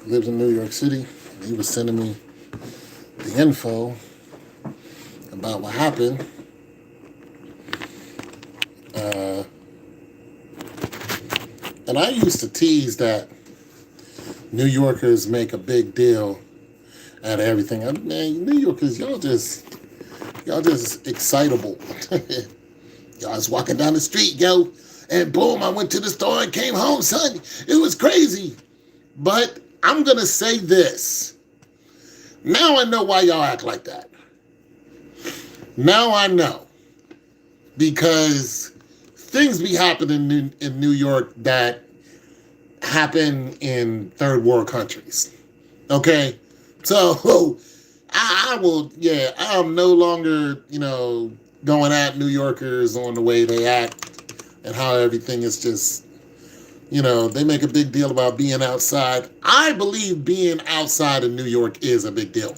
lives in New York City. He was sending me the info about what happened. Uh, and I used to tease that New Yorkers make a big deal out of everything. Man, New Yorkers, y'all just excitable. Y'all was walking down the street, yo, and boom, I went to the store and came home, son. It was crazy. But I'm gonna say this. Now I know why y'all act like that. Now I know. Because things be happening in New York that happen in third world countries. Okay? So I'm no longer, going at New Yorkers on the way they act and how everything is just, they make a big deal about being outside. I believe being outside in New York is a big deal.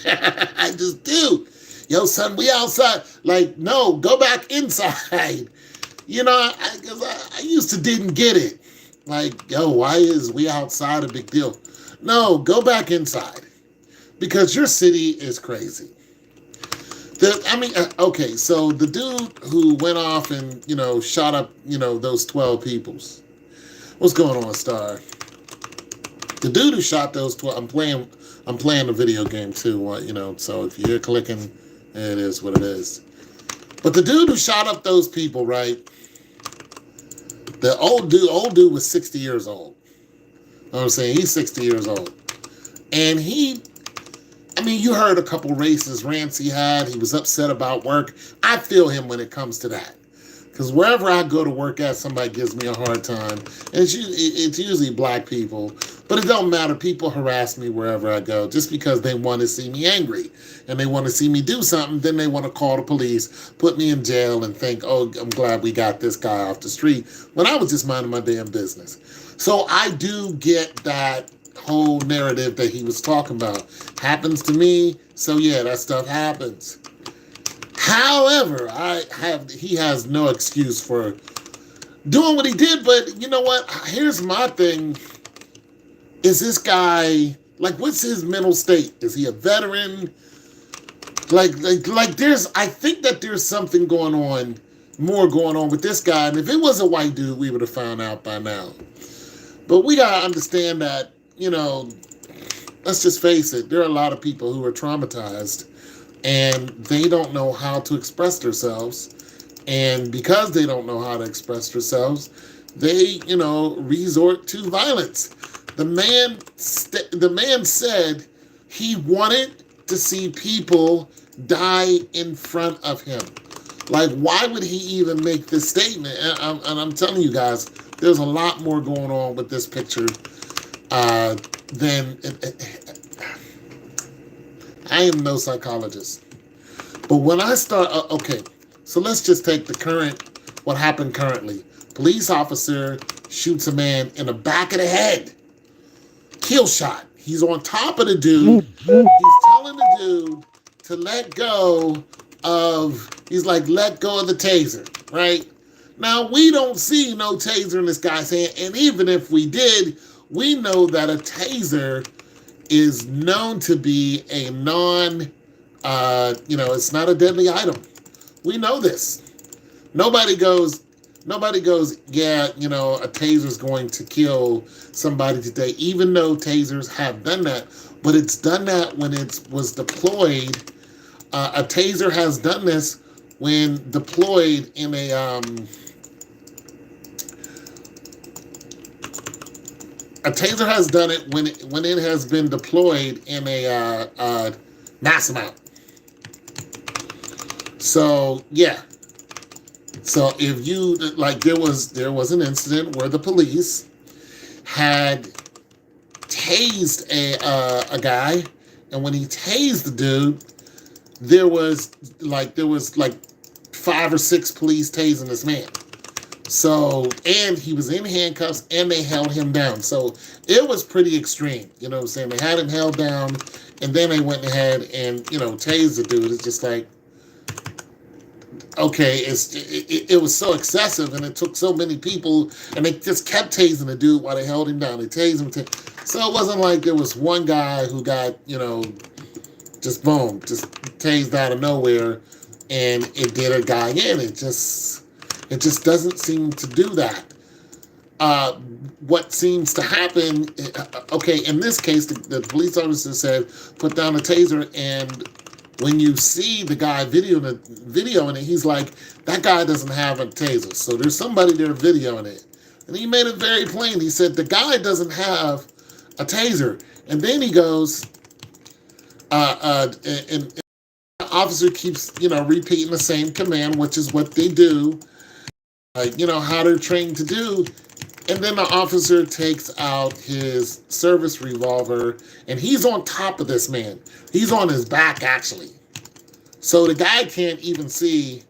I just do. Yo, son, we outside. Like, no, go back inside. I used to didn't get it. Like, yo, why is we outside a big deal? No, go back inside. Because your city is crazy. Okay, so the dude who went off and, shot up, those 12 peoples. What's going on, Star? The dude who shot those 12, I'm playing the video game too, so if you're clicking, it is what it is. But the dude who shot up those people, right? The old dude was 60 years old. You know what I'm saying? He's 60 years old. And you heard a couple racist rants he had. He was upset about work. I feel him when it comes to that. Because wherever I go to work at, somebody gives me a hard time. And it's usually black people. But it don't matter. People harass me wherever I go just because they want to see me angry. And they want to see me do something. Then they want to call the police, put me in jail, and think, oh, I'm glad we got this guy off the street. When I was just minding my damn business. So I do get that whole narrative that he was talking about. Happens to me. So yeah, that stuff happens. However, he has no excuse for doing what he did, but you know what? Here's my thing. Is this guy, what's his mental state? Is he a veteran? I think that there's something more going on with this guy, and if it was a white dude, we would have found out by now. But we gotta understand that, let's just face it, there are a lot of people who are traumatized and they don't know how to express themselves. And because they don't know how to express themselves, they, resort to violence. The man said he wanted to see people die in front of him. Like, why would he even make this statement? And I'm telling you guys, there's a lot more going on with this picture than... I am no psychologist. But when I start... okay, so let's just take what happened currently. Police officer shoots a man in the back of the head. Kill shot. He's on top of the dude. He's telling the dude to let go of... He's like, let go of the taser, right? Now, we don't see no taser in this guy's hand. And even if we did, we know that a taser is known to be a it's not a deadly item. We know this. Nobody goes, yeah, a taser's going to kill somebody today, even though tasers have done that. But it's done that when it was deployed. A taser has done this when deployed in a... A taser has done it when it has been deployed in a mass amount. So yeah. So if you there was an incident where the police had tased a guy, and when he tased the dude, there was 5 or 6 police tasing this man. So, and he was in handcuffs and they held him down. So it was pretty extreme. You know what I'm saying? They had him held down and then they went ahead and, tased the dude. It's just like, okay, it was so excessive and it took so many people and they just kept tasing the dude while they held him down. They tased him. So it wasn't like there was one guy who got, just boom, just tased out of nowhere, and it did a guy in. It just doesn't seem to do that. What seems to happen, okay, in this case, the police officer said, put down the taser, and when you see the guy videoing it, he's like, that guy doesn't have a taser. So there's somebody there videoing it. And he made it very plain. He said, the guy doesn't have a taser. And then he goes, and the officer keeps, repeating the same command, which is what they do, how they're trained to do. And then the officer takes out his service revolver, and he's on top of this man. He's on his back, actually. So the guy can't even see,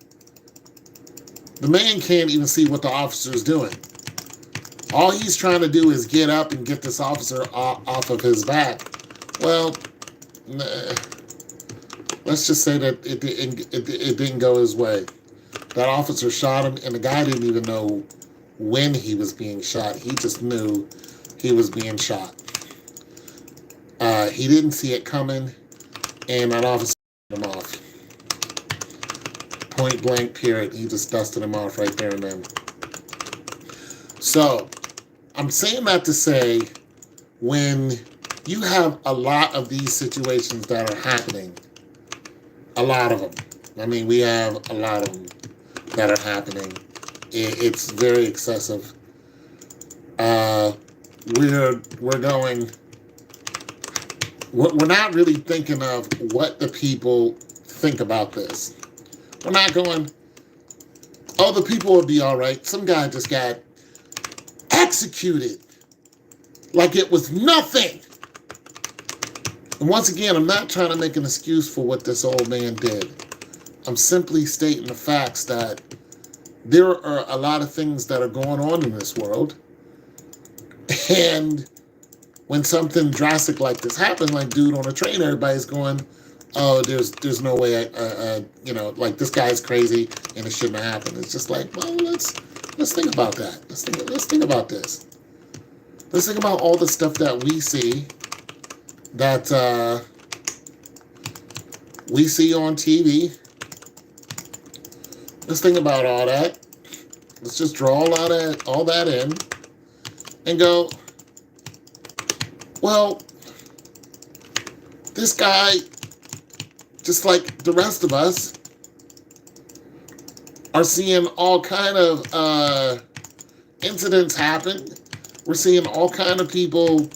the man can't even see what the officer's doing. All he's trying to do is get up and get this officer off of his back. Well, let's just say that it didn't go his way. That officer shot him, and the guy didn't even know when he was being shot. He just knew he was being shot. He didn't see it coming, and that officer dusted him off. Point blank, period. He just dusted him off right there and then. So, I'm saying that to say, when you have a lot of these situations that are happening, a lot of them. I mean, we have a lot of them that are happening. It's very excessive. We're not really thinking of what the people think about this. We're not going, oh, the people will be all right. Some guy just got executed like it was nothing. And once again, I'm not trying to make an excuse for what this old man did. I'm simply stating the facts that there are a lot of things that are going on in this world. And when something drastic like this happens, like dude on a train, everybody's going, oh, there's no way, like this guy's crazy and it shouldn't have happened. It's just like, well, let's think about that. Let's think about this. Let's think about all the stuff that we see, that we see on TV. Let's think about all that. Let's just draw all that in and go, well, this guy, just like the rest of us, are seeing all kind of incidents happen. We're seeing all kind of people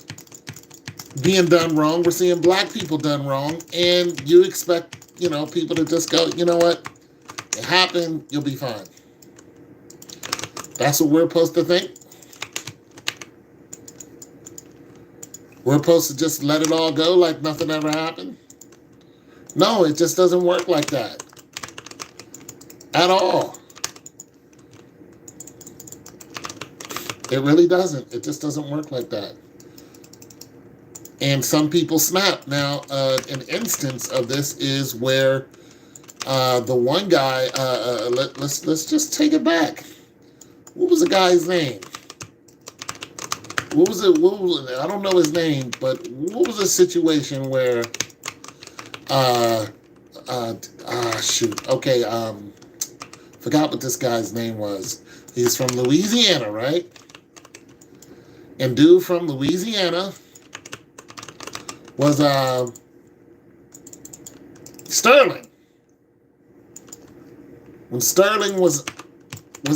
being done wrong. We're seeing black people done wrong. And you expect, people to just go, you know what? It happened, you'll be fine. That's what we're supposed to think. We're supposed to just let it all go like nothing ever happened. No, it just doesn't work like that. At all. It really doesn't. It just doesn't work like that. And some people snap. Now, an instance of this is where the one guy, let's just take it back. What was the guy's name? What was it? I don't know his name, but what was the situation where, shoot. Okay, forgot what this guy's name was. He's from Louisiana, right? And dude from Louisiana was Sterling. When Sterling was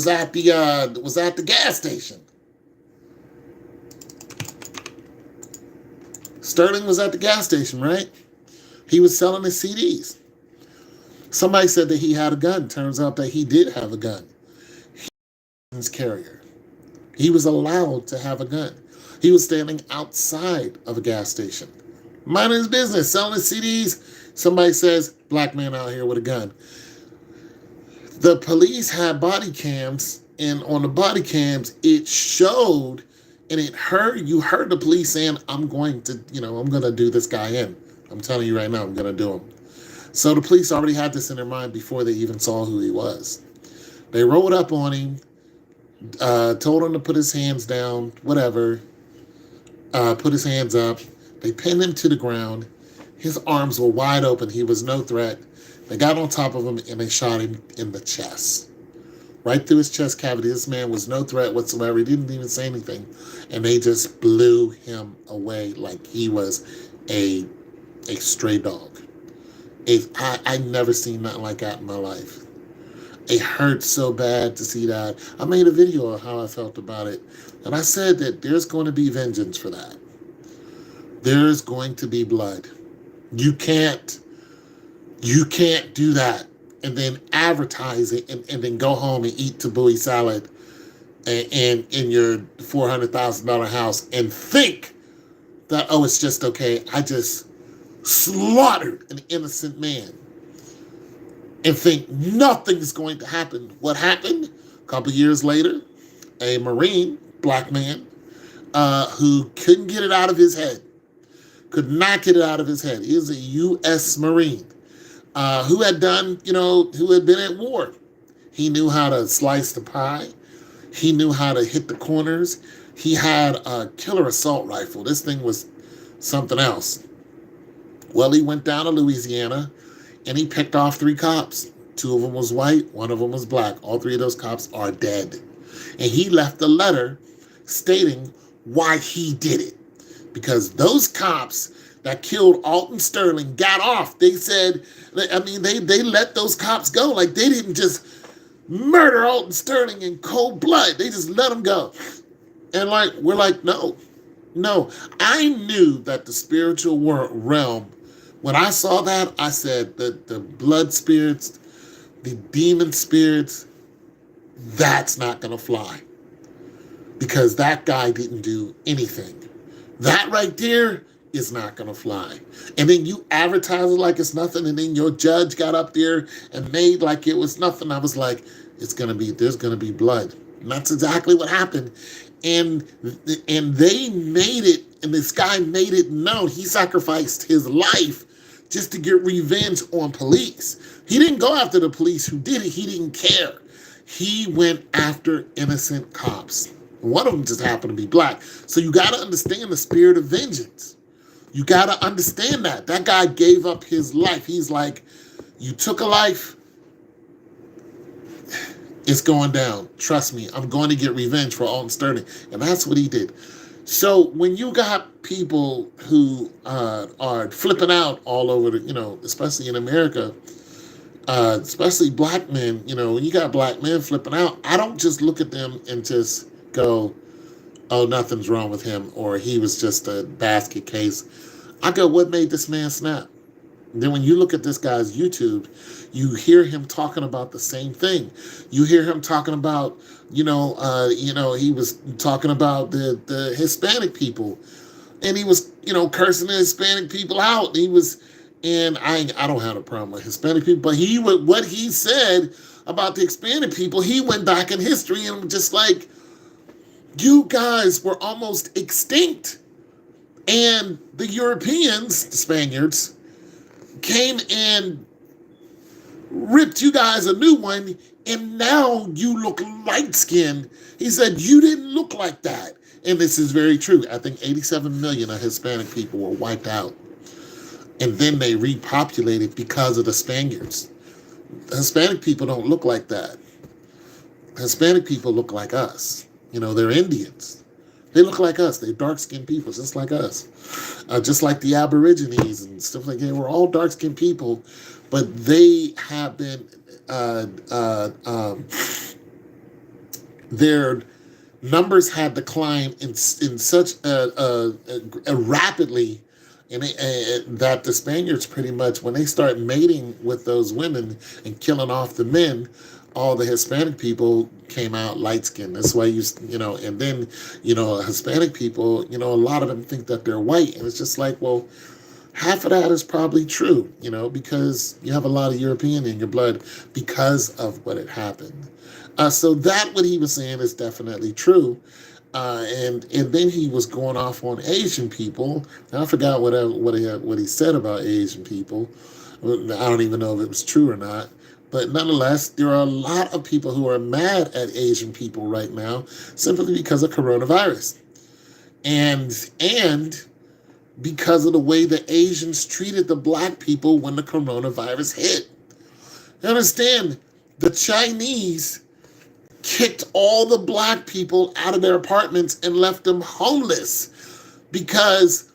at the gas station. Sterling was at the gas station, right? He was selling his CDs. Somebody said that he had a gun. Turns out that he did have a gun. He was his carrier. He was allowed to have a gun. He was standing outside of a gas station, minding his business, selling his CDs. Somebody says, black man out here with a gun. The police had body cams, and on the body cams, it showed, and you heard the police saying, I'm going to do this guy in. I'm telling you right now, I'm going to do him. So the police already had this in their mind before they even saw who he was. They rolled up on him, told him to put his hands down, whatever. put his hands up. They pinned him to the ground. His arms were wide open. He was no threat. They got on top of him and they shot him in the chest. Right through his chest cavity. This man was no threat whatsoever. He didn't even say anything. And they just blew him away like he was a stray dog. I never seen nothing like that in my life. It hurt so bad to see that. I made a video of how I felt about it. And I said that there's going to be vengeance for that. There's going to be blood. You can't do that and then advertise it and then go home and eat tabbouleh salad and in your $400,000 house and think that, oh, it's just okay. I just slaughtered an innocent man and think nothing's going to happen. What happened? A couple years later, a Marine, black man, who couldn't get it out of his head, could not get it out of his head. He was a U.S. Marine who had done, who had been at war. He knew how to slice the pie. He knew how to hit the corners. He had a killer assault rifle. This thing was something else. Well, he went down to Louisiana and he picked off 3 cops. 2 of them was white, 1 of them was black. All 3 of those cops are dead. And he left a letter stating why he did it. Because those cops that killed Alton Sterling got off. They said, they let those cops go. Like, they didn't just murder Alton Sterling in cold blood. They just let him go. And we're like, no. I knew that the spiritual realm, when I saw that, I said that the blood spirits, the demon spirits, that's not going to fly. Because that guy didn't do anything. That right there is not going to fly. And then you advertise it like it's nothing, and then your judge got up there and made like it was nothing. I was like, there's going to be blood. And that's exactly what happened. And they made it, and this guy made it known. He sacrificed his life just to get revenge on police. He didn't go after the police who did it. He didn't care. He went after innocent cops. One of them just happened to be black. So you got to understand the spirit of vengeance. You got to understand that. That guy gave up his life. He's like, you took a life, it's going down. Trust me, I'm going to get revenge for Alton Sterling. And that's what he did. So when you got people who are flipping out all over, especially in America, especially black men, when you got black men flipping out, I don't just look at them and just go, oh, nothing's wrong with him, or he was just a basket case. I go, what made this man snap? And then when you look at this guy's YouTube, you hear him talking about the same thing. You hear him talking about, he was talking about the Hispanic people, and he was, cursing the Hispanic people out. And I don't have a problem with Hispanic people, but what he said about the Hispanic people, he went back in history and just like, you guys were almost extinct. And the Europeans, the Spaniards, came and ripped you guys a new one, and now you look light-skinned. He said, you didn't look like that. And this is very true. I think 87 million of Hispanic people were wiped out. And then they repopulated because of the Spaniards. Hispanic people don't look like that. Hispanic people look like us. They're Indians. They look like us. They're dark-skinned people, just like us. Just like the Aborigines and stuff like that. We're all dark-skinned people, but they have been, their numbers had declined in such rapidly, and that the Spaniards pretty much, when they start mating with those women and killing off the men, all the Hispanic people came out light-skinned. That's why and then, Hispanic people, a lot of them think that they're white. And it's just like, well, half of that is probably true, because you have a lot of European in your blood because of what had happened. So that what he was saying is definitely true. And then he was going off on Asian people. And I forgot what he said about Asian people. I don't even know if it was true or not. But nonetheless, there are a lot of people who are mad at Asian people right now simply because of coronavirus. And because of the way the Asians treated the black people when the coronavirus hit. You understand? The Chinese kicked all the black people out of their apartments and left them homeless because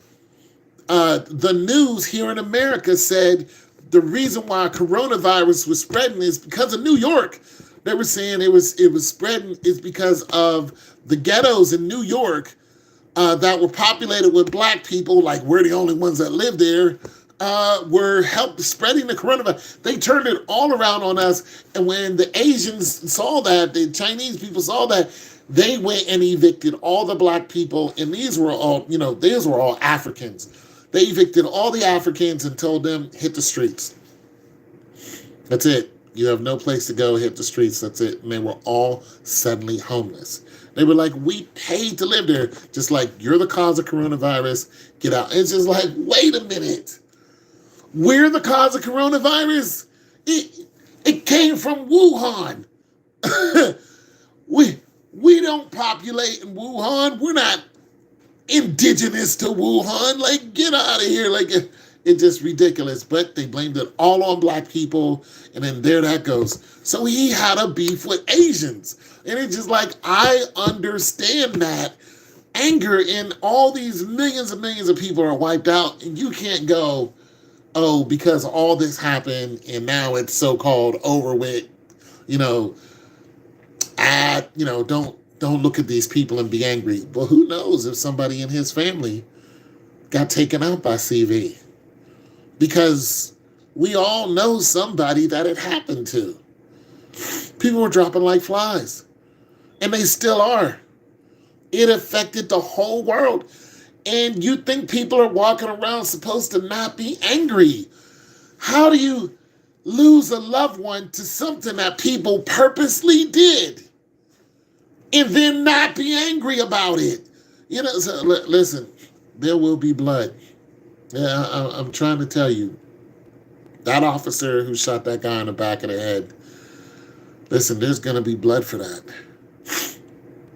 the news here in America said the reason why coronavirus was spreading is because of New York. They were saying it was spreading is because of the ghettos in New York that were populated with black people, like we're the only ones that live there, were spreading the coronavirus. They turned it all around on us. And when the Asians saw that, the Chinese people saw that, they went and evicted all the black people. And these were all Africans. They evicted all the Africans and told them, hit the streets. That's it. You have no place to go, hit the streets. That's it. And they were all suddenly homeless. They were like, we paid to live there. Just like, you're the cause of coronavirus. Get out. It's just like, wait a minute. We're the cause of coronavirus? It came from Wuhan. we don't populate in Wuhan. We're not indigenous to Wuhan. Like, get out of here. Like, it's just ridiculous. But they blamed it all on black people. And then there that goes. So he had a beef with Asians. And it's just like, I understand that anger and all these millions and millions of people are wiped out. And you can't go, oh, because all this happened and now it's so-called over with, don't look at these people and be angry. Well, who knows if somebody in his family got taken out by CV? Because we all know somebody that it happened to. People were dropping like flies. And they still are. It affected the whole world. And you think people are walking around supposed to not be angry. How do you lose a loved one to something that people purposely did and then not be angry about it? So, listen, there will be blood. Yeah, I'm trying to tell you. That officer who shot that guy in the back of the head, listen, there's going to be blood for that.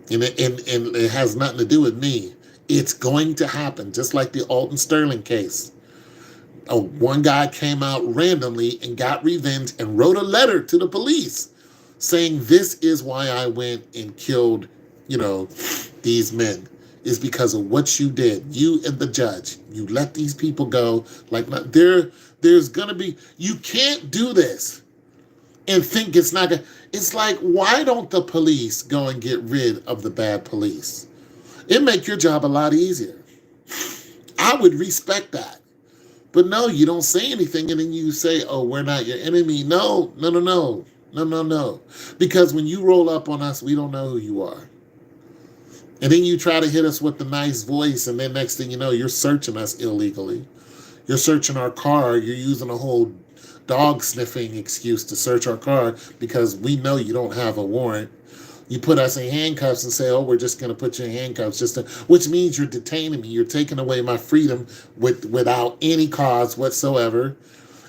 And it has nothing to do with me. It's going to happen, just like the Alton Sterling case. One guy came out randomly and got revenge and wrote a letter to the police saying, this is why I went and killed, these men. Is because of what you did. You and the judge. You let these people go. Like, there's going to be, you can't do this and think it's not going to. It's like, why don't the police go and get rid of the bad police? It'd make your job a lot easier. I would respect that. But no, you don't say anything and then you say, oh, we're not your enemy. No. Because when you roll up on us, we don't know who you are. And then you try to hit us with the nice voice, and then next thing you know, you're searching us illegally. You're searching our car. You're using a whole dog sniffing excuse to search our car because we know you don't have a warrant. You put us in handcuffs and say, oh, we're just going to put you in handcuffs, which means you're detaining me. You're taking away my freedom without any cause whatsoever.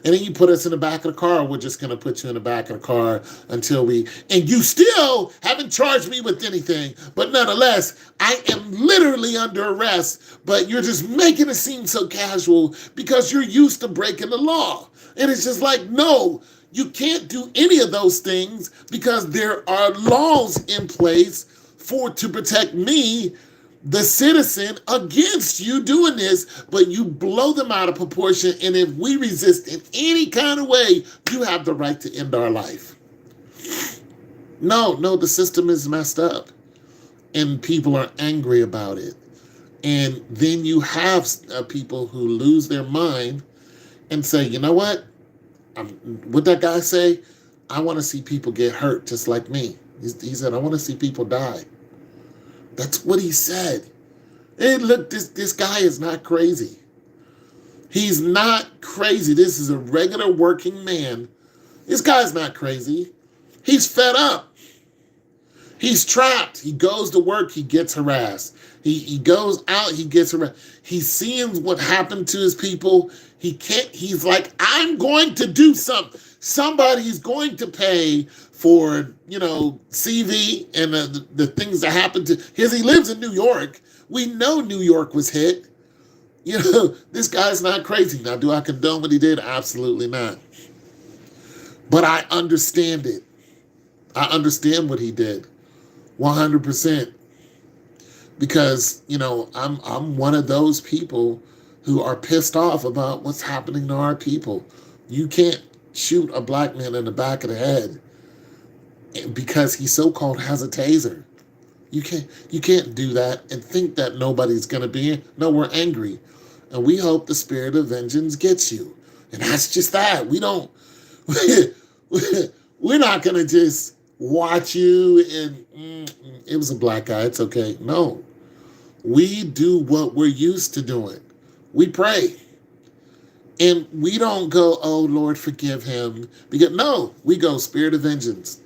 And then you put us in the back of the car. We're just going to put you in the back of the car until and you still haven't charged me with anything. But nonetheless, I am literally under arrest, but you're just making it seem so casual because you're used to breaking the law. And it's just like, no, you can't do any of those things because there are laws in place to protect me, the citizen, against you doing this, but you blow them out of proportion. And if we resist in any kind of way, you have the right to end our life. No, the system is messed up and people are angry about it. And then you have people who lose their mind and say, you know what? What that guy say? I want to see people get hurt just like me. He said, I want to see people die. That's what he said. Hey, look, this guy is not crazy. He's not crazy. This is a regular working man. This guy's not crazy. He's fed up. He's trapped. He goes to work. He gets harassed. He goes out. He gets harassed. He's seeing what happened to his people. He's like, I'm going to do something. Somebody's going to pay for, CV and the things that happen to his. He lives in New York, We know New York was hit. You know, this guy's not crazy. Now, do I condone what he did? Absolutely not. But I understand it. I understand what he did 100%. Because, you know, I'm one of those people who are pissed off about what's happening to our people. You can't shoot a black man in the back of the head because he so-called has a taser. You can't do that and think that nobody's going to be. No, we're angry. And we hope the spirit of vengeance gets you. And that's just that. We don't, we're not going to just watch you and it was a black guy. It's okay. No, we do what we're used to doing. We pray. And we don't go, oh, Lord, forgive him. Because no, we go spirit of vengeance.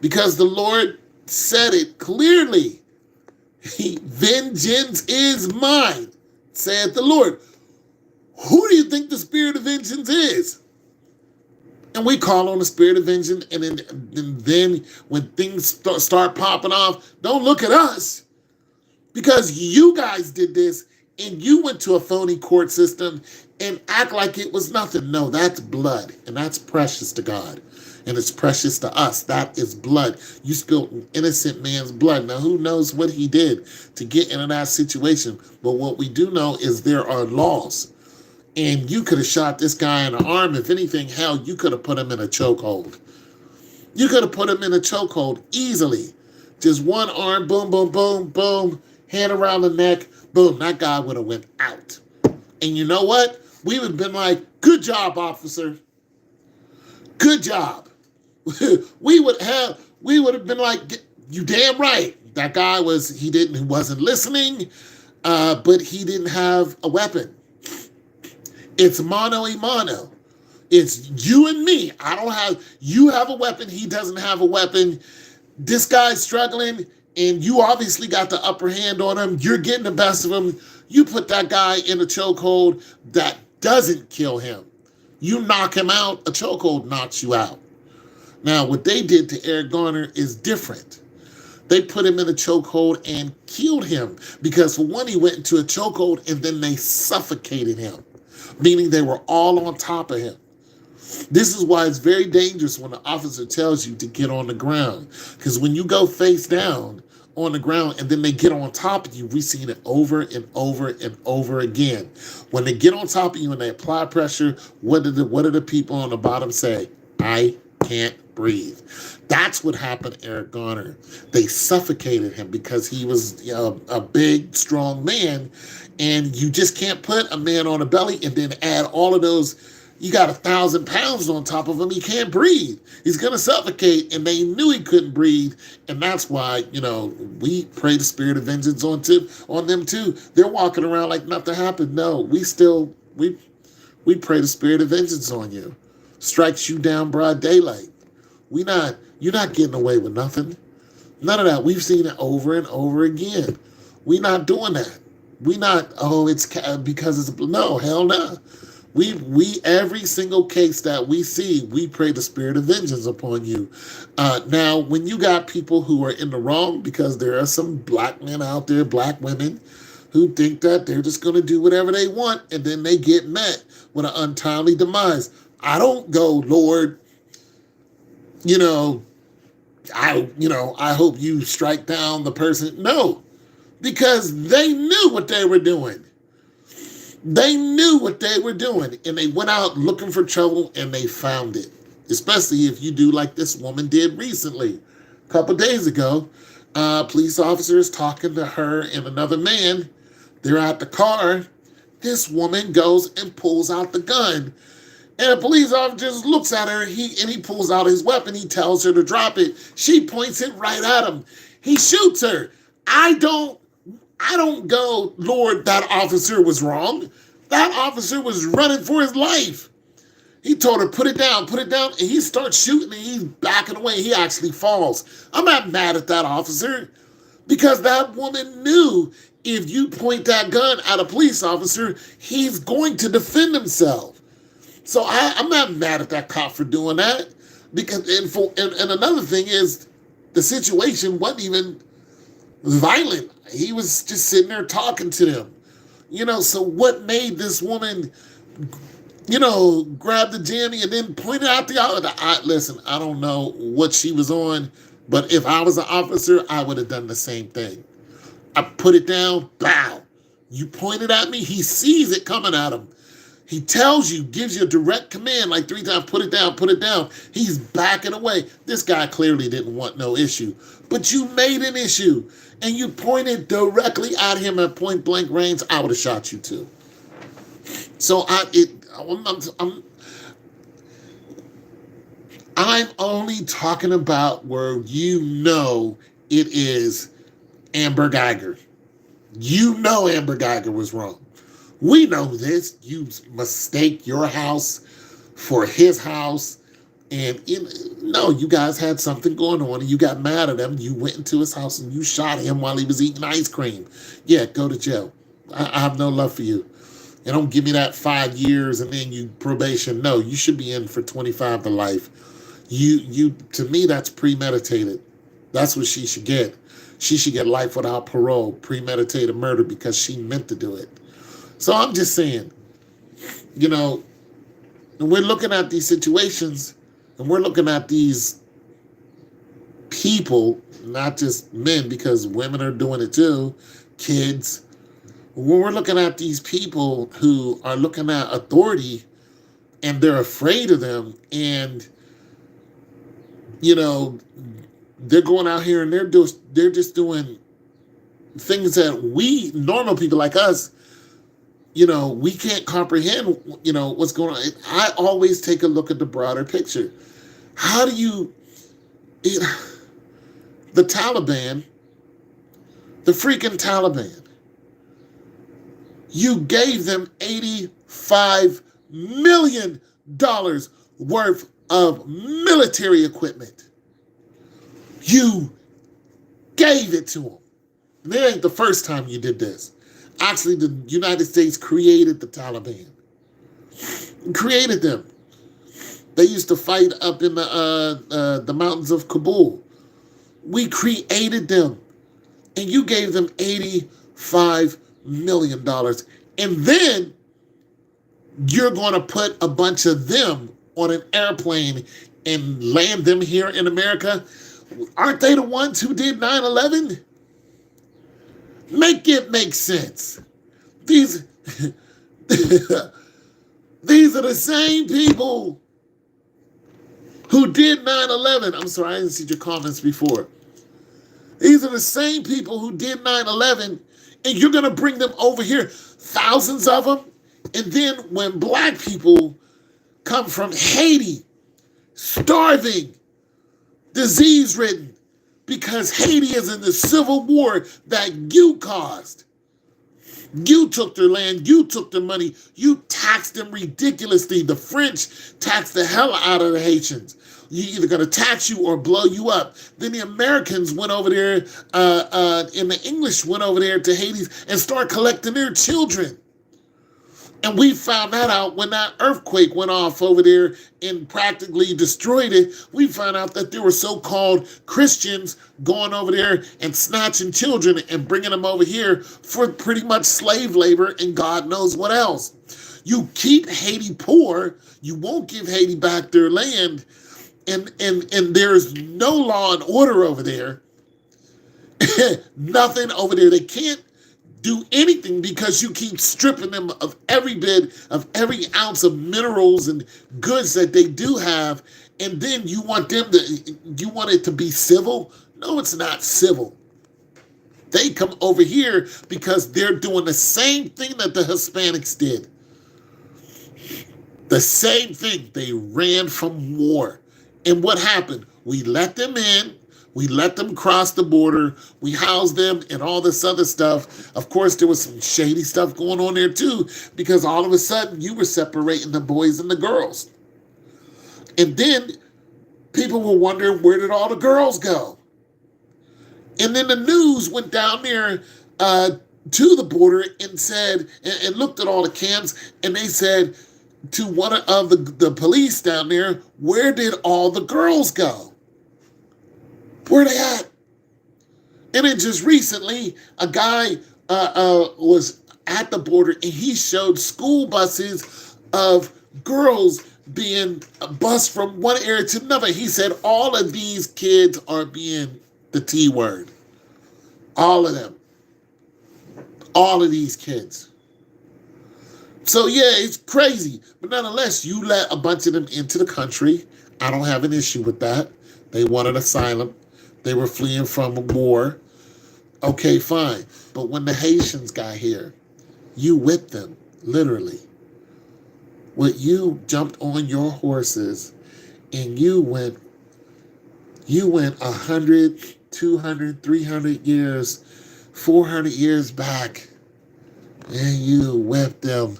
Because the Lord said it clearly. Vengeance is mine, said the Lord. Who do you think the spirit of vengeance is? And we call on the spirit of vengeance, and then when things start popping off, don't look at us. Because you guys did this, and you went to a phony court system and act like it was nothing. No, that's blood, and that's precious to God. And it's precious to us. That is blood. You spilled an innocent man's blood. Now, who knows what he did to get into that situation? But what we do know is there are laws. And you could have shot this guy in the arm. If anything, hell, you could have put him in a chokehold. You could have put him in a chokehold easily. Just one arm, boom, boom, boom, boom, hand around the neck, boom, that guy would have went out. And you know what? We would have been like, good job, officer. Good job. we would have been like, you damn right. That guy he wasn't listening, but he didn't have a weapon. It's mano a mano. It's you and me. You have a weapon, he doesn't have a weapon. This guy's struggling, and you obviously got the upper hand on him. You're getting the best of him. You put that guy in a chokehold that doesn't kill him. You knock him out, a chokehold knocks you out. Now, what they did to Eric Garner is different. They put him in a chokehold and killed him because, for one, he went into a chokehold and then they suffocated him, meaning they were all on top of him. This is why it's very dangerous when the officer tells you to get on the ground, because when you go face down on the ground and then they get on top of you, we've seen it over and over and over again. When they get on top of you and they apply pressure, what do the people on the bottom say? I can't breathe. That's what happened to Eric Garner. They suffocated him because he was a big, strong man, and you just can't put a man on a belly and then add all of those. You got 1,000 pounds on top of him. He can't breathe. He's going to suffocate, and they knew he couldn't breathe, and that's why, we pray the spirit of vengeance on them too. They're walking around like nothing happened. No, we pray the spirit of vengeance on you. Strikes you down broad daylight. You're not getting away with nothing. None of that. We've seen it over and over again. We're not doing that. We're not, it's because it's, no, hell no. We every single case that we see, we pray the spirit of vengeance upon you. Now, when you got people who are in the wrong, because there are some black men out there, black women, who think that they're just going to do whatever they want, and then they get met with an untimely demise. I don't go, Lord, I hope you strike down the person. No, because they knew what they were doing. They knew what they were doing, and they went out looking for trouble, and they found it. Especially if you do like this woman did recently. A couple days ago, police officers talking to her and another man. They're at the car. This woman goes and pulls out the gun. And a police officer just looks at her, and he pulls out his weapon. He tells her to drop it. She points it right at him. He shoots her. I don't go, Lord, that officer was wrong. That officer was running for his life. He told her, put it down, and he starts shooting, and he's backing away. He actually falls. I'm not mad at that officer, because that woman knew if you point that gun at a police officer, he's going to defend himself. So I'm not mad at that cop for doing that. Because and another thing is, the situation wasn't even violent. He was just sitting there talking to them. So what made this woman, grab the jammy and then point it out the other? Listen, I don't know what she was on, but if I was an officer, I would have done the same thing. I put it down, bow. You pointed at me, he sees it coming at him. He tells you, gives you a direct command like 3 times, put it down, put it down. He's backing away. This guy clearly didn't want no issue, but you made an issue and you pointed directly at him at point blank range. I would have shot you too. So I'm only talking about where it is Amber Guyger. Amber Guyger was wrong. We know this. You mistake your house for his house. And you guys had something going on and you got mad at him. You went into his house and you shot him while he was eating ice cream. Yeah, go to jail. I have no love for you. And don't give me that 5 years and then you probation. No, you should be in for 25 to life. To me, that's premeditated. That's what she should get. She should get life without parole, premeditated murder, because she meant to do it. So I'm just saying, and we're looking at these situations and we're looking at these people, not just men, because women are doing it too, kids. When we're looking at these people who are looking at authority and they're afraid of them, and, they're going out here and they're just doing things that we, normal people like us, we can't comprehend, what's going on. I always take a look at the broader picture. How do you, the Taliban, the freaking Taliban, you gave them $85 million worth of military equipment. You gave it to them. And it ain't the first time you did this. Actually, the United States created the Taliban. Created them. They used to fight up in the mountains of Kabul. We created them. And you gave them $85 million. And then you're going to put a bunch of them on an airplane and land them here in America. Aren't they the ones who did 9/11? Make it make sense. These are the same people who did 9/11. I'm sorry, I didn't see your comments before. These are the same people who did 9/11, and you're going to bring them over here, thousands of them. And then when black people come from Haiti, starving, disease-ridden, because Haiti is in the civil war that you caused. You took their land, you took their money, you taxed them ridiculously. The French taxed the hell out of the Haitians. You're either going to tax you or blow you up. Then the Americans went over there, and the English went over there to Haiti and started collecting their children. And we found that out when that earthquake went off over there and practically destroyed it. We found out that there were so-called Christians going over there and snatching children and bringing them over here for pretty much slave labor and God knows what else. You keep Haiti poor, you won't give Haiti back their land, and there's no law and order over there. Nothing over there. They can't do anything because you keep stripping them of every bit of every ounce of minerals and goods that they do have, and then you want it to be civil? No, it's not civil. They come over here because they're doing the same thing that the Hispanics did. The same thing. They ran from war. And what happened? We let them in. We let them cross the border. We housed them and all this other stuff. Of course, there was some shady stuff going on there too, because all of a sudden you were separating the boys and the girls. And then people were wondering, where did all the girls go? And then the news went down there to the border and said, and looked at all the cams, and they said to one of the police down there, where did all the girls go? Where they at? And then just recently, a guy was at the border and he showed school buses of girls being bused from one area to another. He said all of these kids are being the T word. All of them. All of these kids. So yeah, it's crazy. But nonetheless, you let a bunch of them into the country. I don't have an issue with that. They wanted asylum. They were fleeing from a war. Okay, fine. But when the Haitians got here, you with them, literally. When you jumped on your horses and you went 100, 200, 300 years, 400 years back, and you whipped them.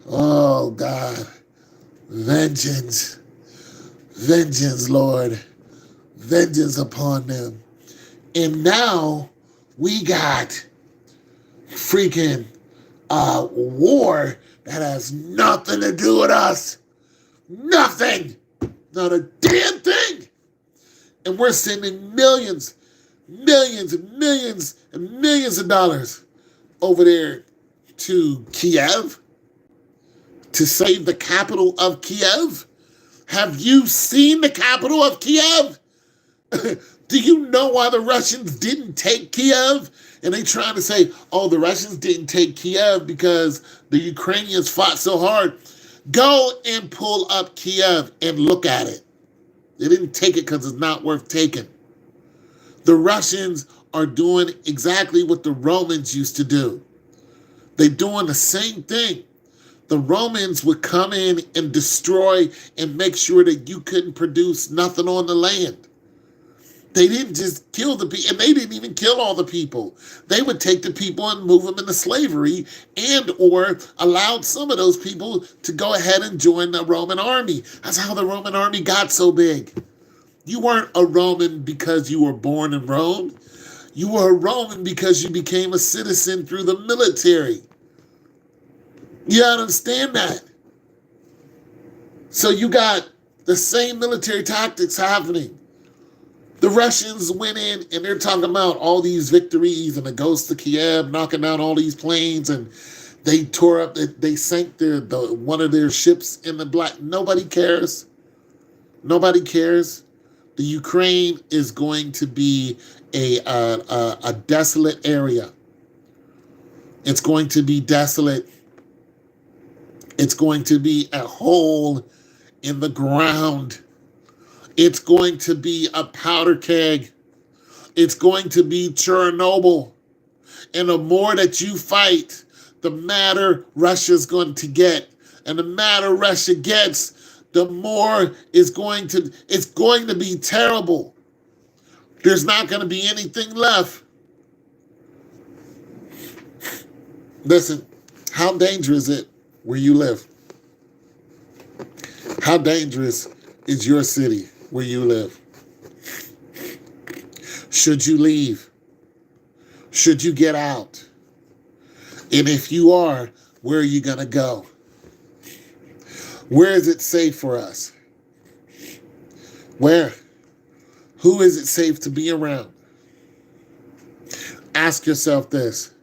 Oh God, vengeance, Lord, vengeance upon them. And now we got freaking war that has nothing to do with us. Nothing. Not a damn thing. And we're sending millions and millions of dollars over there to Kiev to save the capital of Kiev. Have you seen the capital of Kiev? Do you know why the Russians didn't take Kiev? And they trying to say, oh, the Russians didn't take Kiev because the Ukrainians fought so hard. Go and pull up Kiev and look at it. They didn't take it because it's not worth taking. The Russians are doing exactly what the Romans used to do. They're doing the same thing. The Romans would come in and destroy and make sure that you couldn't produce nothing on the land. They didn't just kill the people, and they didn't even kill all the people. They would take the people and move them into slavery and or allowed some of those people to go ahead and join the Roman army. That's how the Roman army got so big. You weren't a Roman because you were born in Rome. You were a Roman because you became a citizen through the military. You understand that? So you got the same military tactics happening. The Russians went in and they're talking about all these victories and the ghost of Kiev knocking down all these planes, and they tore up, they sank one of their ships in the Black. Nobody cares. Nobody cares. The Ukraine is going to be a desolate area. It's going to be desolate. It's going to be a hole in the ground. It's going to be a powder keg. It's going to be Chernobyl. And the more that you fight, the madder Russia's going to get. And the madder Russia gets, the more it's going to be terrible. There's not going to be anything left. Listen, how dangerous is it where you live? How dangerous is your city where you live? Should you leave? Should you get out? And if you are, where are you going to go? Where is it safe for us? Where? Who is it safe to be around? Ask yourself this.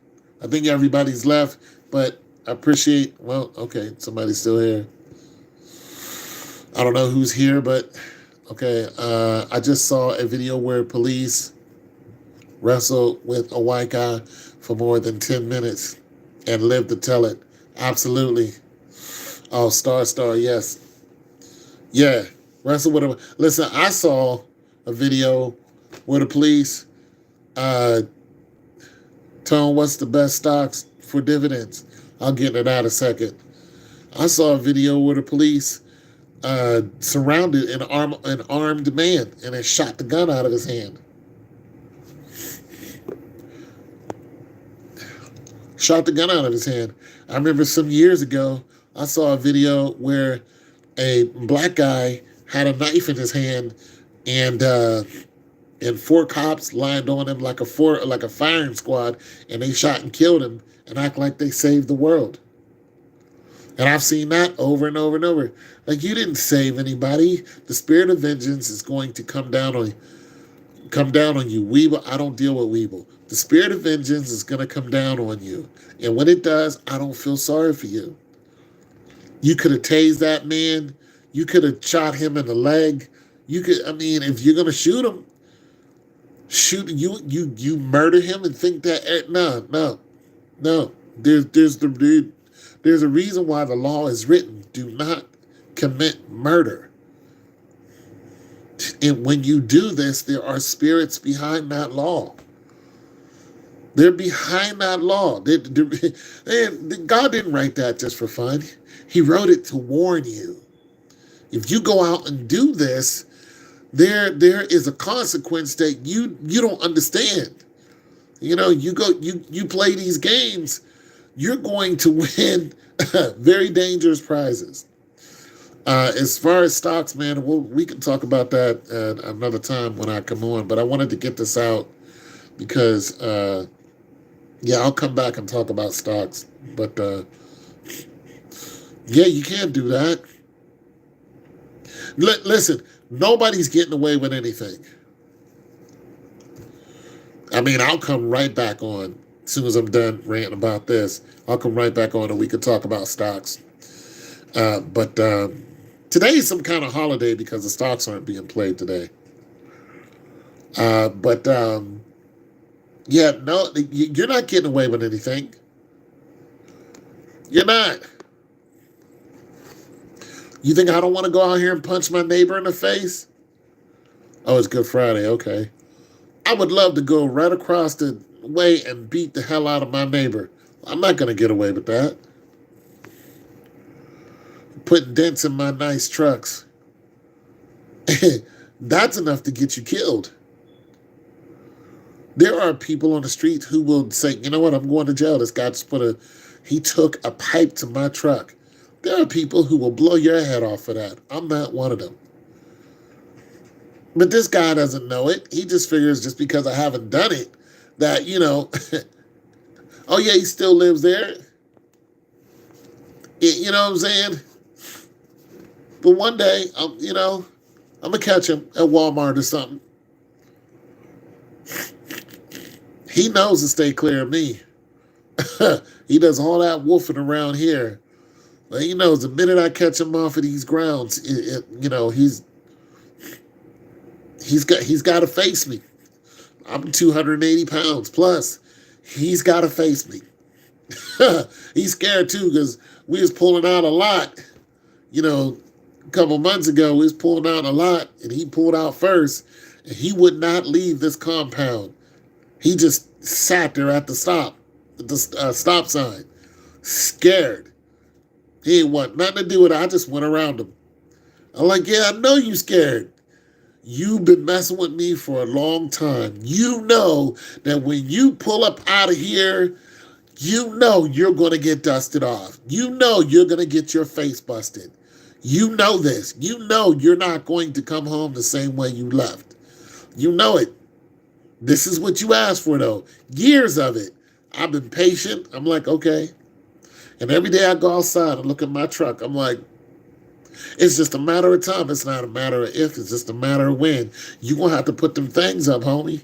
I think everybody's left, but I appreciate, well, okay, somebody's still here. I don't know who's here, but okay. I just saw a video where police wrestled with a white guy for more than 10 minutes and lived to tell it. Absolutely. Oh, Star, yes. Yeah, wrestle with him. Listen, I saw a video where the police told what's the best stocks for dividends. I'll get into that in a second. I saw a video where the police surrounded an armed man and they shot the gun out of his hand. Shot the gun out of his hand. I remember some years ago, I saw a video where a black guy had a knife in his hand, and 4 cops lined on him like a firing squad, and they shot and killed him and act like they saved the world. And I've seen that over and over and over. Like, you didn't save anybody. The spirit of vengeance is going to come down on you. come down on you. Weeble, I don't deal with Weeble. The spirit of vengeance is going to come down on you. And when it does, I don't feel sorry for you. You could have tased that man. You could have shot him in the leg. You could, I mean, if you're going to shoot him, you murder him and think that, no. There's a reason why the law is written. Do not commit murder. And when you do this, there are spirits behind that law. They're behind that law. God didn't write that just for fun. He wrote it to warn you. If you go out and do this, there is a consequence that you don't understand. You play these games, you're going to win very dangerous prizes. As far as stocks, man, we can talk about that at another time when I come on. But I wanted to get this out because, I'll come back and talk about stocks. But, you can't do that. Listen, nobody's getting away with anything. I mean, I'll come right back on as soon as I'm done ranting about this. I'll come right back on and we can talk about stocks. But today is some kind of holiday because the stocks aren't being played today. No, you're not getting away with anything. You're not. You think I don't want to go out here and punch my neighbor in the face? Oh, it's Good Friday. Okay. I would love to go right across the way and beat the hell out of my neighbor. I'm not going to get away with that. Putting dents in my nice trucks. That's enough to get you killed. There are people on the street who will say, you know what, I'm going to jail. This guy just he took a pipe to my truck. There are people who will blow your head off for that. I'm not one of them. But this guy doesn't know it. He just figures just because I haven't done it that, oh yeah, he still lives there. You know what I'm saying? But one day, I'm going to catch him at Walmart or something. He knows to stay clear of me. He does all that wolfing around here. But he knows the minute I catch him off of these grounds, he's got to face me. I'm 280 pounds plus. He's got to face me. He's scared too because we was pulling out a lot. A couple months ago, we was pulling out a lot, and he pulled out first, and he would not leave this compound. He just sat there at the stop sign, scared. He ain't want nothing to do with it. I just went around him. I'm like, yeah, I know you scared. You've been messing with me for a long time. You know that when you pull up out of here, you know you're going to get dusted off. You know you're going to get your face busted. You know this. You know you're not going to come home the same way you left. You know it. This is what you asked for, though. Years of it. I've been patient. I'm like, okay. And every day I go outside and look at my truck, I'm like, it's just a matter of time. It's not a matter of if. It's just a matter of when. You're going to have to put them things up, homie.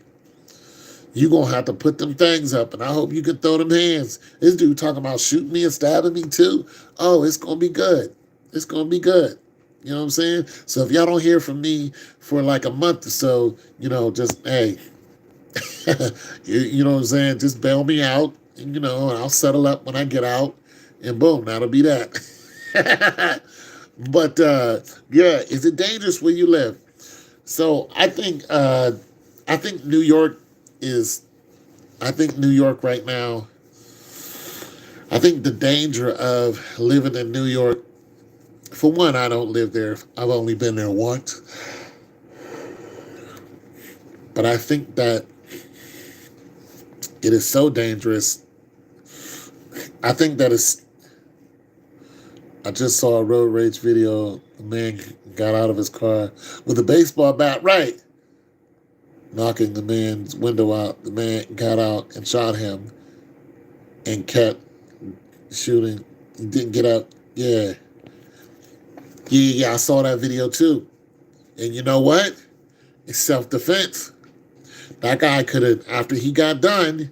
You're going to have to put them things up, and I hope you can throw them hands. This dude talking about shooting me and stabbing me, too. Oh, it's going to be good. It's going to be good. You know what I'm saying? So if y'all don't hear from me for like a month or so, just, hey, you know what I'm saying? Just bail me out, and I'll settle up when I get out, and boom, that'll be that. But, is it dangerous where you live? So I think New York right now, I think the danger of living in New York, for one, I don't live there. I've only been there once. But I think that it is so dangerous. I think that I just saw a road rage video. The man got out of his car with a baseball bat, right, knocking the man's window out. The man got out and shot him and kept shooting. He didn't get up. Yeah, I saw that video too. And you know what? It's self-defense. That guy could have, after he got done,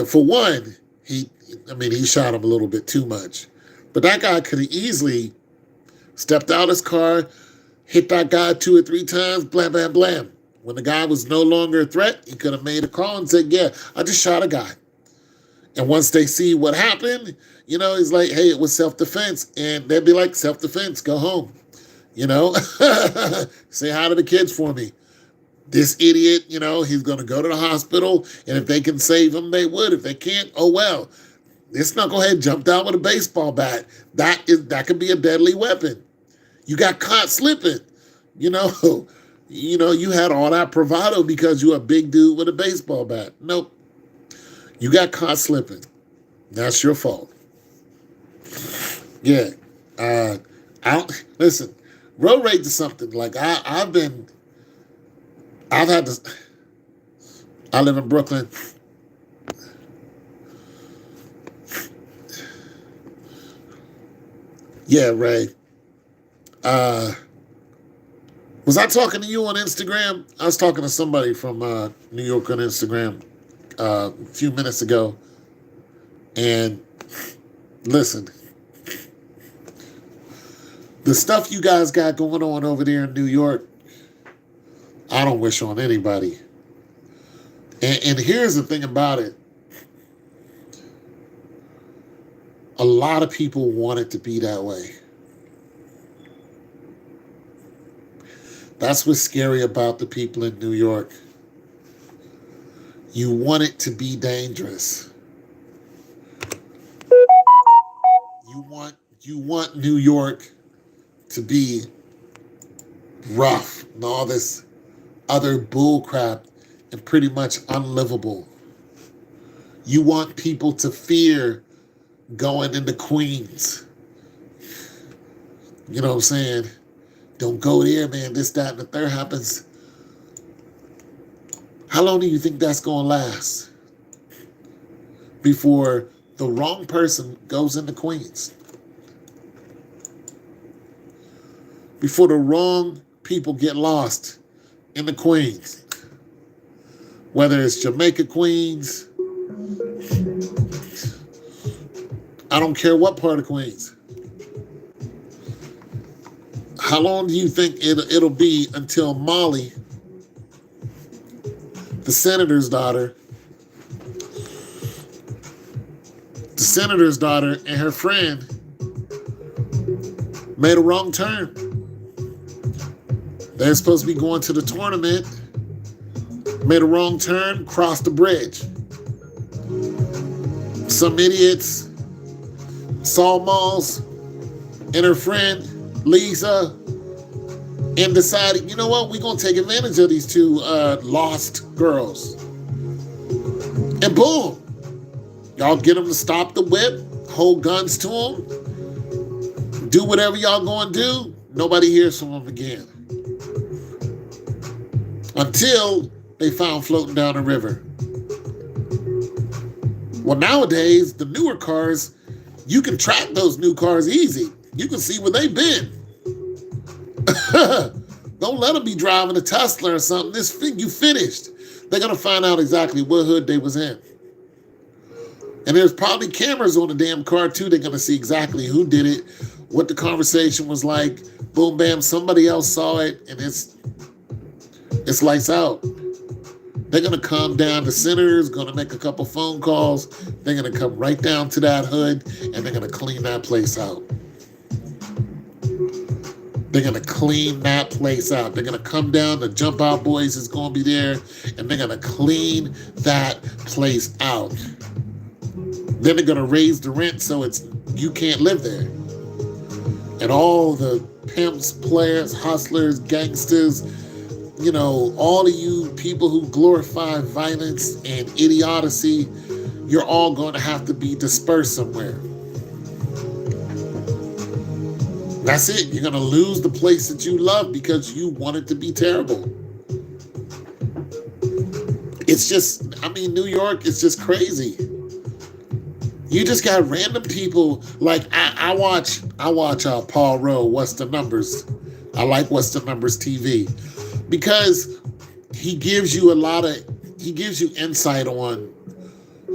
for one, he shot him a little bit too much. But that guy could have easily stepped out his car, hit that guy 2 or 3 times, blam, blam, blam. When the guy was no longer a threat, he could have made a call and said, yeah, I just shot a guy. And once they see what happened, he's like, hey, it was self-defense. And they'd be like, self-defense, go home. Say hi to the kids for me. This idiot, he's going to go to the hospital. And if they can save him, they would. If they can't, oh well. This knucklehead jumped out with a baseball bat. That could be a deadly weapon. You got caught slipping. You had all that bravado because you're a big dude with a baseball bat. Nope. You got caught slipping. That's your fault. Yeah. Listen, road rage is something. Like I live in Brooklyn. Yeah, Ray. Was I talking to you on Instagram? I was talking to somebody from New York on Instagram a few minutes ago. And listen, the stuff you guys got going on over there in New York, I don't wish on anybody. And here's the thing about it. A lot of people want it to be that way. That's what's scary about the people in New York. You want it to be dangerous. You want New York to be rough and all this other bull crap and pretty much unlivable. You want people to fear going into Queens. You know what I'm saying? Don't go there, man. This, that, and the third happens. How long do you think that's going to last before the wrong person goes into Queens? Before the wrong people get lost in the Queens. Whether it's Jamaica Queens, I don't care what part of Queens. How long do you think it'll be until Molly, the senator's daughter and her friend made a wrong turn? They're supposed to be going to the tournament, made a wrong turn, crossed the bridge. Some idiots, Saul Malls and her friend, Lisa, and decided, you know what, we're going to take advantage of these two lost girls. And boom, y'all get them to stop the whip, hold guns to them, do whatever y'all going to do. Nobody hears from them again. Until they found floating down the river. Well, nowadays, the newer cars, you can track those new cars easy. You can see where they've been. Don't let them be driving a Tesla or something. You finished. They're going to find out exactly what hood they was in. And there's probably cameras on the damn car, too. They're going to see exactly who did it, what the conversation was like. Boom, bam, somebody else saw it, and it's lights out. They're going to come down. The senator's going to make a couple phone calls. They're going to come right down to that hood, and they're going to clean that place out. They're going to clean that place out. They're going to come down. The Jump Out Boys is going to be there, and they're going to clean that place out. Then they're going to raise the rent so you can't live there. And all the pimps, players, hustlers, gangsters, all of you people who glorify violence and idiocy, you're all going to have to be dispersed somewhere. That's it. You're going to lose the place that you love because you want it to be terrible. It's just, New York is just crazy. You just got random people. Like, I watch Paul Rowe, What's the Numbers? I like What's the Numbers TV because he gives you a lot of he gives you insight on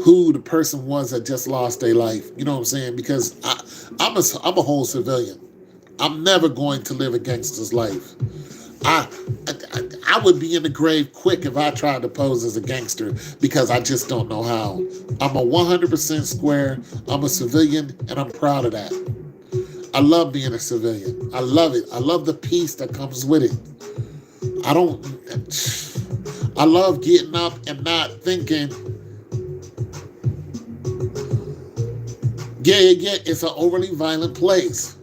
who the person was that just lost their life. You know what I'm saying? Because I'm a whole civilian. I'm never going to live a gangster's life. I, I would be in the grave quick if I tried to pose as a gangster because I just don't know how. I'm a 100% square. I'm a civilian, and I'm proud of that. I love being a civilian. I love it. I love the peace that comes with it. I love getting up and not thinking, yeah, it's an overly violent place.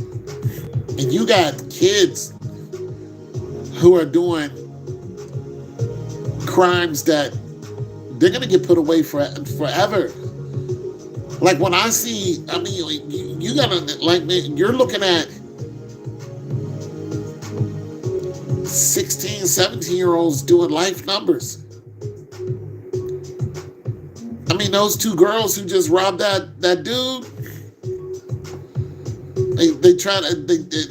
And you got kids who are doing crimes that they're going to get put away forever. Like when I see, I mean, you got to, like, you're looking at 16, 17-year-olds doing life numbers. I mean, those two girls who just robbed that dude,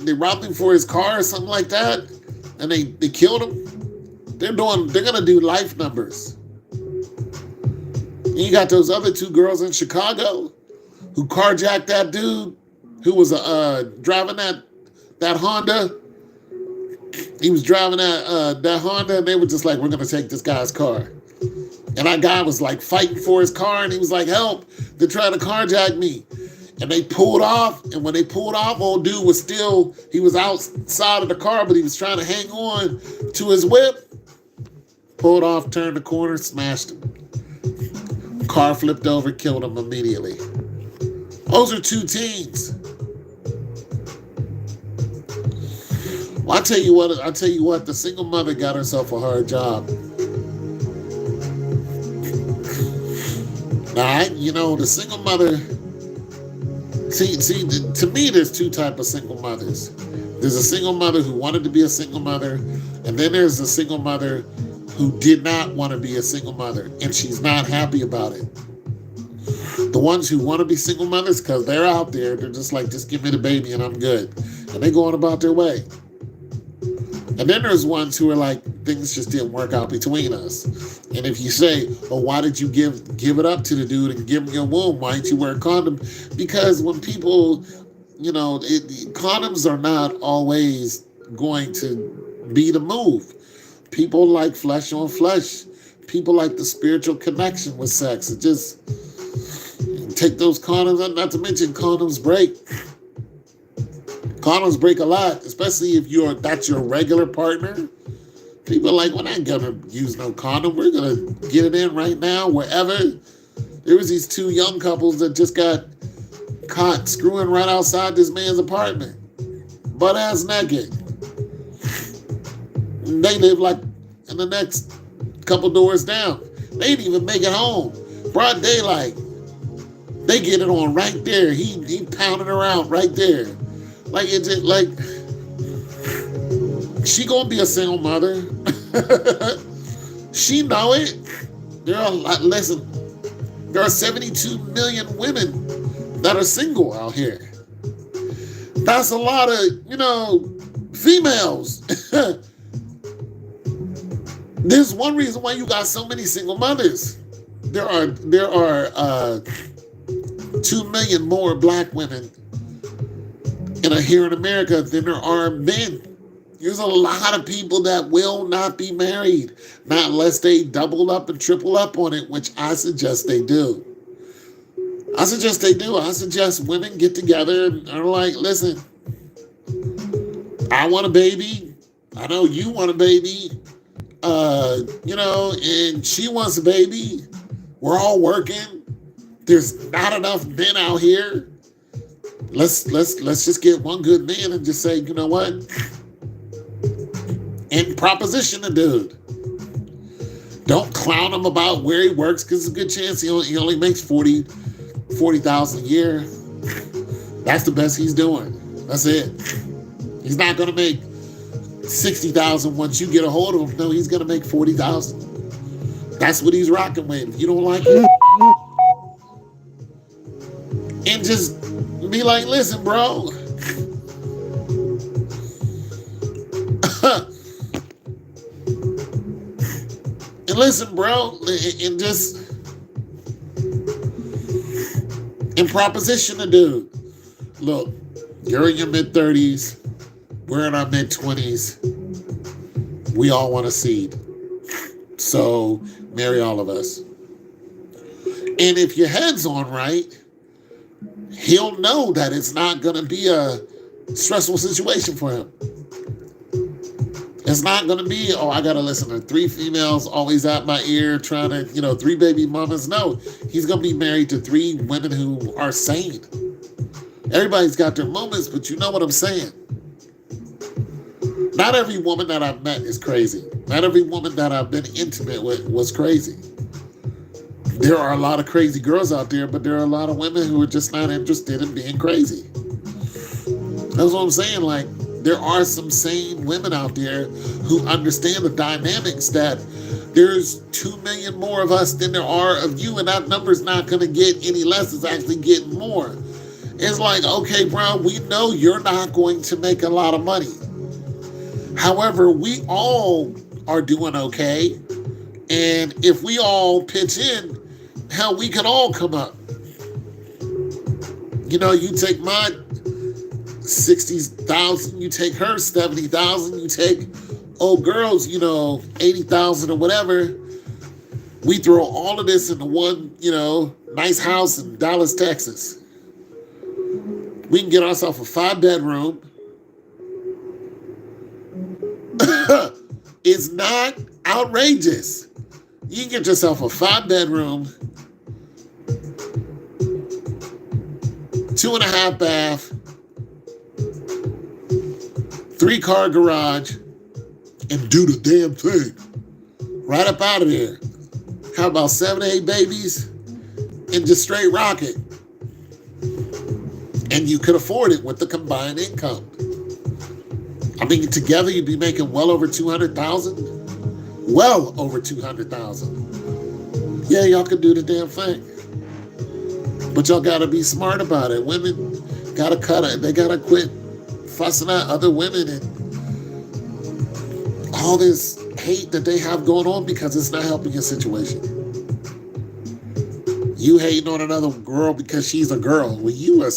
they robbed him for his car or something like that, and they killed him. They're gonna do life numbers. And you got those other two girls in Chicago who carjacked that dude who was driving that Honda. He was driving that Honda, and they were just like, we're gonna take this guy's car. And that guy was like fighting for his car, and he was like, help, they're trying to carjack me. And they pulled off, and when they pulled off, old dude was he was outside of the car, but he was trying to hang on to his whip. Pulled off, turned the corner, smashed him. Car flipped over, killed him immediately. Those are two teens. Well, I tell you what, the single mother got herself a hard job. The single mother, see, to me, there's two types of single mothers. There's a single mother who wanted to be a single mother, and then there's a single mother who did not want to be a single mother, and she's not happy about it. The ones who want to be single mothers, because they're out there, they're just like, just give me the baby and I'm good. And they go on about their way. And then there's ones who are like, things just didn't work out between us. And if you say, oh, why did you give it up to the dude and give him your womb? Why didn't you wear a condom? Because when people, condoms are not always going to be the move. People like flesh on flesh. People like the spiritual connection with sex. It just, take those condoms, not to mention condoms break. Condoms break a lot, especially if that's your regular partner. People are like, we're not gonna use no condom. We're gonna get it in right now, wherever. There was these two young couples that just got caught screwing right outside this man's apartment, butt ass naked. And they live like in the next couple doors down. They didn't even make it home. Broad daylight. They get it on right there. He pounding around right there. Like, it's just like, she gonna be a single mother. She know it. There are 72 million women that are single out here. That's a lot of, females. There's one reason why you got so many single mothers. There are 2 million more black women here in America than there are men. There's a lot of people that will not be married, not unless they double up and triple up on it, which I suggest they do. I suggest women get together and are like, listen, I want a baby. I know you want a baby. And she wants a baby. We're all working. There's not enough men out here. Let's just get one good man and just say, you know what? And proposition the dude. Don't clown him about where he works, because it's a good chance he only makes $40,000 a year. That's the best he's doing. That's it. He's not gonna make $60,000 once you get a hold of him. No, he's gonna make $40,000. That's what he's rocking with. If you don't like it, and just be like, listen, bro. And listen, bro, and just in proposition a dude. Look, you're in your mid-30s. We're in our mid-20s. We all want a seed. So marry all of us. And if your head's on right, he'll know that it's not going to be a stressful situation for him. It's not going to be, oh, I got to listen to 3 females always at my ear trying to, 3 baby mamas. No, he's going to be married to 3 women who are sane. Everybody's got their moments, but you know what I'm saying. Not every woman that I've met is crazy. Not every woman that I've been intimate with was crazy. There are a lot of crazy girls out there, but there are a lot of women who are just not interested in being crazy. That's what I'm saying. Like, there are some sane women out there who understand the dynamics that there's 2 million more of us than there are of you, and that number's not going to get any less. It's actually getting more. It's like, okay, bro, we know you're not going to make a lot of money. However, we all are doing okay. And if we all pitch in, hell, we can all come up. You take my 60,000, you take her 70,000, you take old girls, 80,000 or whatever. We throw all of this into one, nice house in Dallas, Texas. We can get ourselves a 5-bedroom. It's not outrageous. You can get yourself a 5-bedroom, 2.5 bath, 3-car garage, and do the damn thing. Right up out of there. How about 7 to 8 babies and just straight rock it? And you could afford it with the combined income. I mean, together you'd be making well over 200,000. Well over 200,000. Yeah, y'all could do the damn thing. But y'all gotta be smart about it. Women gotta cut it. They gotta quit fussing at other women and all this hate that they have going on because it's not helping your situation. You hating on another girl because she's a girl. Well, you a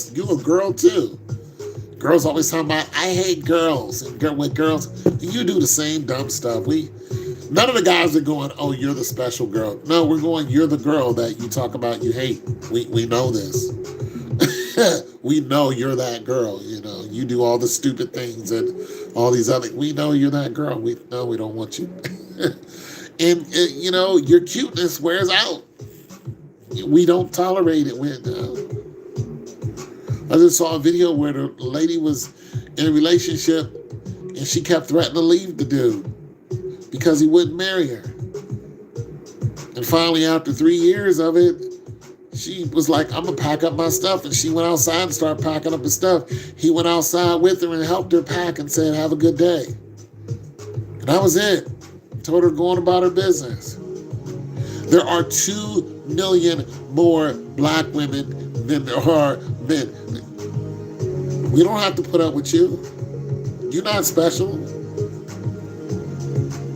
girl too. Girls always talking about, I hate girls. And with girls, you do the same dumb stuff. None of the guys are going, oh, you're the special girl. No, we're going, you're the girl that you talk about you hate. We know this. We know you're that girl. You do all the stupid things and all these other, we know you're that girl. We don't want you. And, your cuteness wears out. We don't tolerate it. I just saw a video where the lady was in a relationship and she kept threatening to leave the dude because he wouldn't marry her. And finally, after 3 years of it, she was like, I'm going to pack up my stuff. And she went outside and started packing up his stuff. He went outside with her and helped her pack and said, have a good day. And that was it. Told her going about her business. There are 2 million more black women than there are men. We don't have to put up with you. You're not special.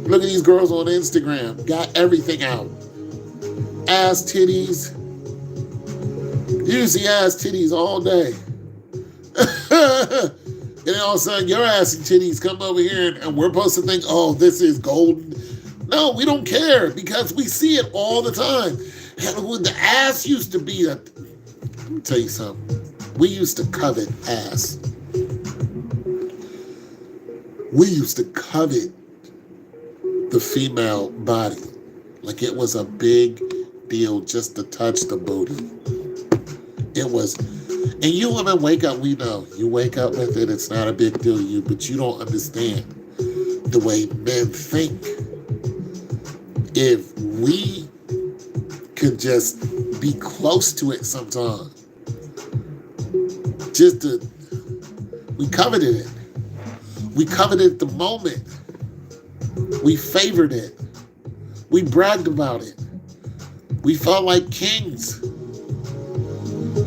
Look at these girls on Instagram. Got everything out. Ass, titties. You see ass, titties all day. And then all of a sudden, your ass and titties come over here and we're supposed to think, oh, this is golden. No, we don't care because we see it all the time. And when the ass used to be let me tell you something. We used to covet ass. We used to covet the female body. Like it was a big deal just to touch the booty. It was, and you women wake up, we know. You wake up with it, it's not a big deal to you, but you don't understand the way men think. If we could just be close to it sometime, we coveted it. We coveted the moment. We favored it. We bragged about it. We felt like kings.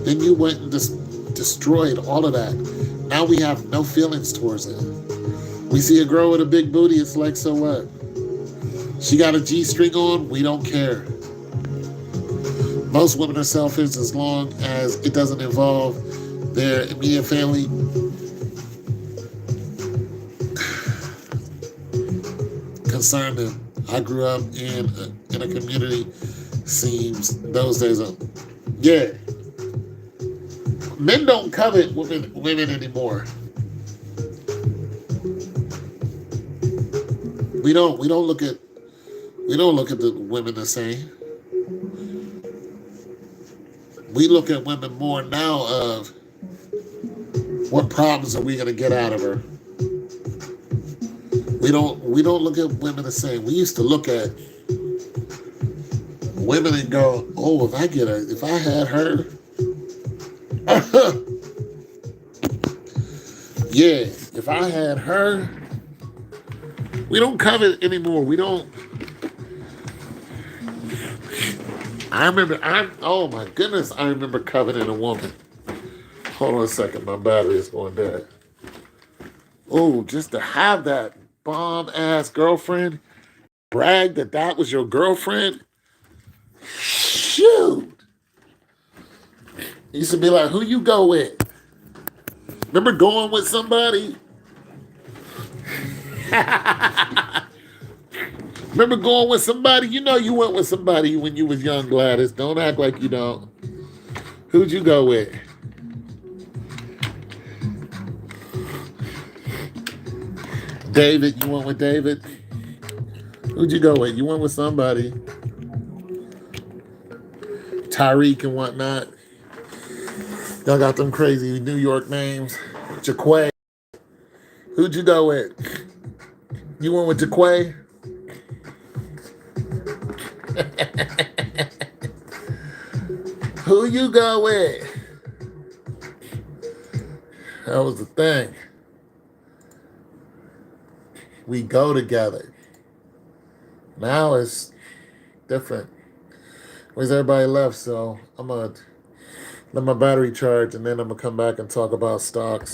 Then you went and destroyed all of that. Now we have no feelings towards it. We see a girl with a big booty, it's like, so what? She got a G-string on, we don't care. Most women are selfish as long as it doesn't involve their immediate family. Concern them. I grew up in a community. Seems those days are, yeah. Men don't covet women anymore. We don't look at the women the same. We look at women more now of what problems are we going to get out of her. We don't look at women the same. We used to look at women and go, oh, if I had her, yeah, if I had her. We don't covet anymore. We don't. Oh my goodness, I remember coveting a woman. Hold on a second, my battery is going dead. Oh, just to have that bomb ass girlfriend, brag that was your girlfriend. Shoot. Used to be like, who you go with? Remember going with somebody? Remember going with somebody? You know you went with somebody when you was young, Gladys. Don't act like you don't. Who'd you go with? David, you went with David? Who'd you go with? You went with somebody. Tyreek and whatnot. Y'all got them crazy New York names. Jaquay. Who'd you go with? You went with Jaquay? Who you go with? That was the thing. We go together. Now it's different. Where's everybody left? So I'm going to let my battery charge and then I'm going to come back and talk about stocks.